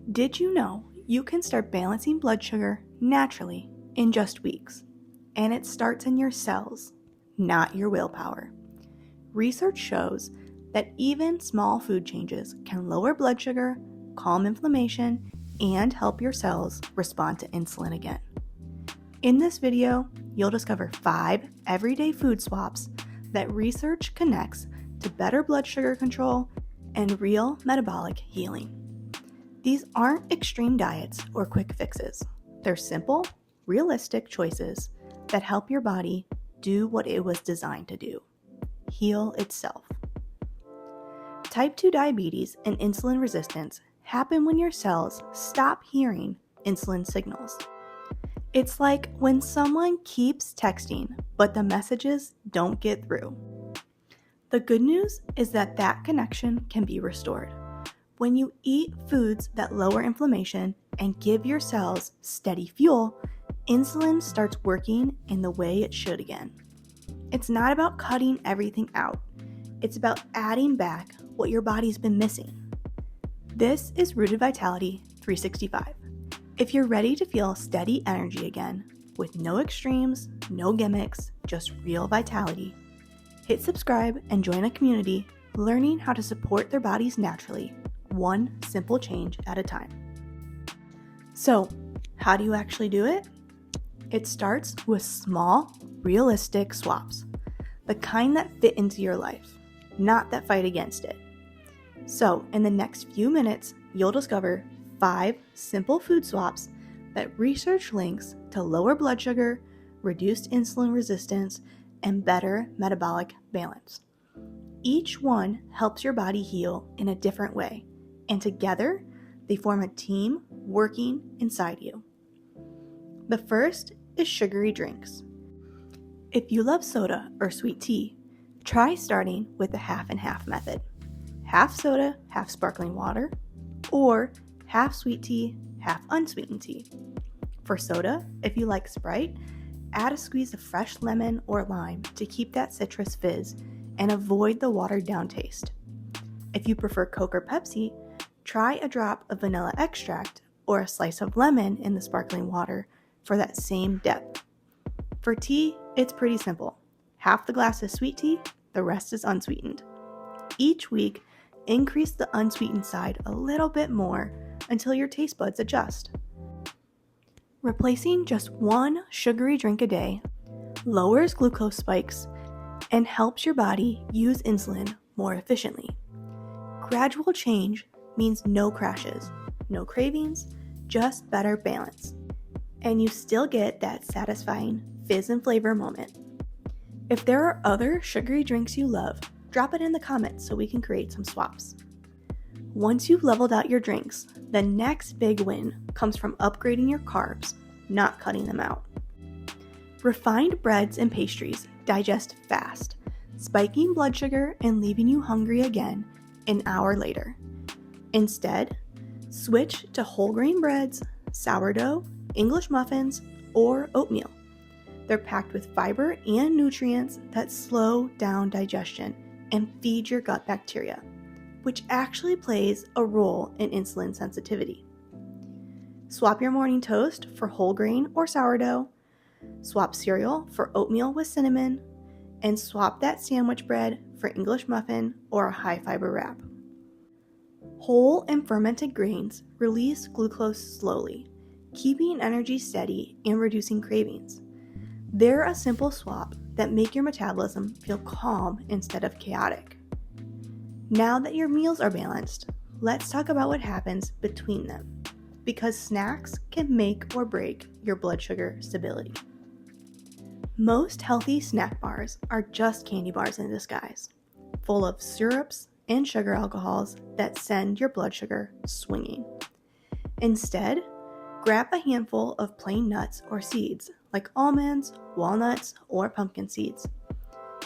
Did you know you can start balancing blood sugar naturally in just weeks? And it starts in your cells, not your willpower. Research shows that even small food changes can lower blood sugar, calm inflammation, and help your cells respond to insulin again. In this video, you'll discover 5 everyday food swaps that research connects to better blood sugar control and real metabolic healing. These aren't extreme diets or quick fixes. They're simple, realistic choices that help your body do what it was designed to do: heal itself. Type 2 diabetes and insulin resistance happen when your cells stop hearing insulin signals. It's like when someone keeps texting, but the messages don't get through. The good news is that connection can be restored. When you eat foods that lower inflammation and give your cells steady fuel, insulin starts working in the way it should again. It's not about cutting everything out. It's about adding back what your body's been missing. This is Rooted Vitality 365. If you're ready to feel steady energy again, with no extremes, no gimmicks, just real vitality, hit subscribe and join a community learning how to support their bodies naturally, one simple change at a time. So, how do you actually do it? It starts with small, realistic swaps, the kind that fit into your life, not that fight against it. So, in the next few minutes, you'll discover 5 simple food swaps that research links to lower blood sugar, reduced insulin resistance, and better metabolic balance. Each one helps your body heal in a different way, and together they form a team working inside you. The first is sugary drinks. If you love soda or sweet tea, try starting with the half and half method. Half soda, half sparkling water, or half sweet tea, half unsweetened tea. For soda, if you like Sprite, add a squeeze of fresh lemon or lime to keep that citrus fizz and avoid the watered down taste. If you prefer Coke or Pepsi, try a drop of vanilla extract or a slice of lemon in the sparkling water for that same depth. For tea, it's pretty simple. Half the glass is sweet tea, the rest is unsweetened. Each week, increase the unsweetened side a little bit more until your taste buds adjust. Replacing just one sugary drink a day lowers glucose spikes and helps your body use insulin more efficiently. Gradual change means no crashes, no cravings, just better balance. And you still get that satisfying fizz and flavor moment. If there are other sugary drinks you love, drop it in the comments so we can create some swaps. Once you've leveled out your drinks, the next big win comes from upgrading your carbs, not cutting them out. Refined breads and pastries digest fast, spiking blood sugar and leaving you hungry again an hour later. Instead, switch to whole grain breads, sourdough, English muffins, or oatmeal. They're packed with fiber and nutrients that slow down digestion and feed your gut bacteria, which actually plays a role in insulin sensitivity. Swap your morning toast for whole grain or sourdough, swap cereal for oatmeal with cinnamon, and swap that sandwich bread for English muffin or a high fiber wrap. Whole and fermented grains release glucose slowly, keeping energy steady and reducing cravings. They're a simple swap that make your metabolism feel calm instead of chaotic. Now that your meals are balanced, let's talk about what happens between them, because snacks can make or break your blood sugar stability. Most healthy snack bars are just candy bars in disguise, full of syrups and sugar alcohols that send your blood sugar swinging. Instead, grab a handful of plain nuts or seeds like almonds, walnuts, or pumpkin seeds.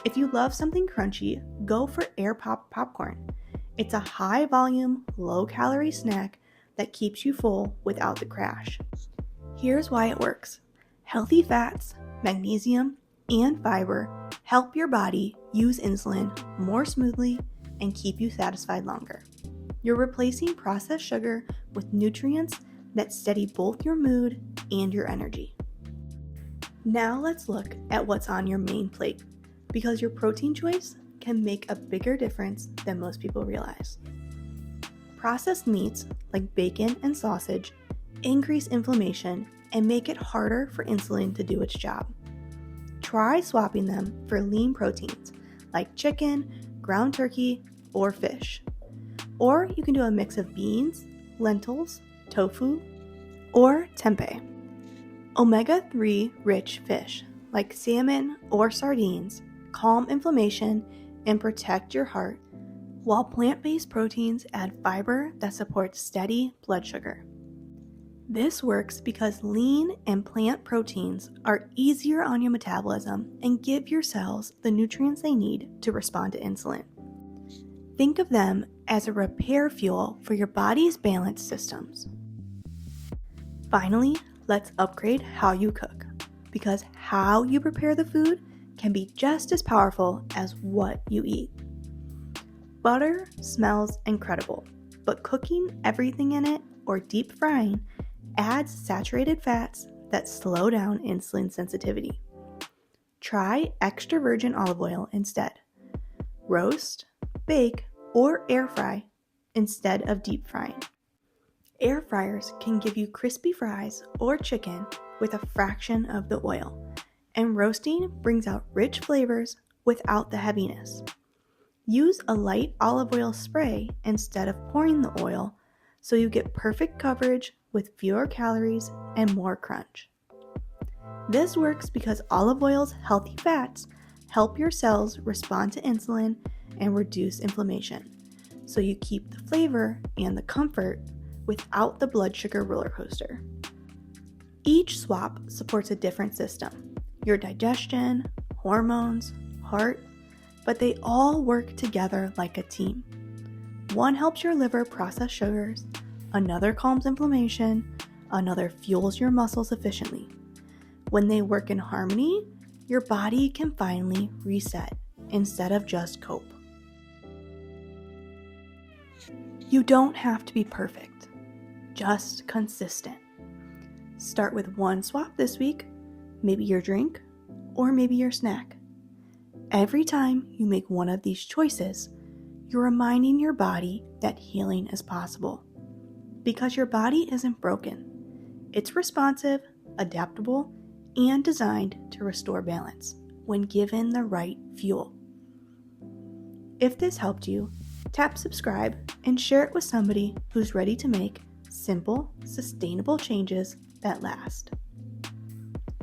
If you love something crunchy, go for air pop popcorn. It's a high volume, low calorie snack that keeps you full without the crash. Here's why it works. Healthy fats, magnesium, and fiber help your body use insulin more smoothly and keep you satisfied longer. You're replacing processed sugar with nutrients that steady both your mood and your energy. Now let's look at what's on your main plate, because your protein choice can make a bigger difference than most people realize. Processed meats like bacon and sausage increase inflammation and make it harder for insulin to do its job. Try swapping them for lean proteins like chicken, ground turkey, or fish. Or you can do a mix of beans, lentils, tofu, or tempeh. Omega-3 rich fish like salmon or sardines calm inflammation and protect your heart, while plant-based proteins add fiber that supports steady blood sugar. This works because lean and plant proteins are easier on your metabolism and give your cells the nutrients they need to respond to insulin. Think of them as a repair fuel for your body's balance systems. Finally, let's upgrade how you cook, because how you prepare the food can be just as powerful as what you eat. Butter smells incredible, but cooking everything in it or deep frying adds saturated fats that slow down insulin sensitivity. Try extra virgin olive oil instead. Roast, bake, or air fry instead of deep frying. Air fryers can give you crispy fries or chicken with a fraction of the oil, and roasting brings out rich flavors without the heaviness. Use a light olive oil spray instead of pouring the oil so you get perfect coverage with fewer calories and more crunch. This works because olive oil's healthy fats help your cells respond to insulin and reduce inflammation, so you keep the flavor and the comfort without the blood sugar roller coaster. Each swap supports a different system, your digestion, hormones, heart, but they all work together like a team. One helps your liver process sugars, another calms inflammation, another fuels your muscles efficiently. When they work in harmony, your body can finally reset instead of just cope. You don't have to be perfect, just consistent. Start with one swap this week, maybe your drink, or maybe your snack. Every time you make one of these choices, you're reminding your body that healing is possible. Because your body isn't broken. It's responsive, adaptable, and designed to restore balance when given the right fuel. If this helped you, tap subscribe and share it with somebody who's ready to make simple, sustainable changes that last.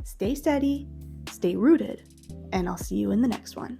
Stay steady, stay rooted, and I'll see you in the next one.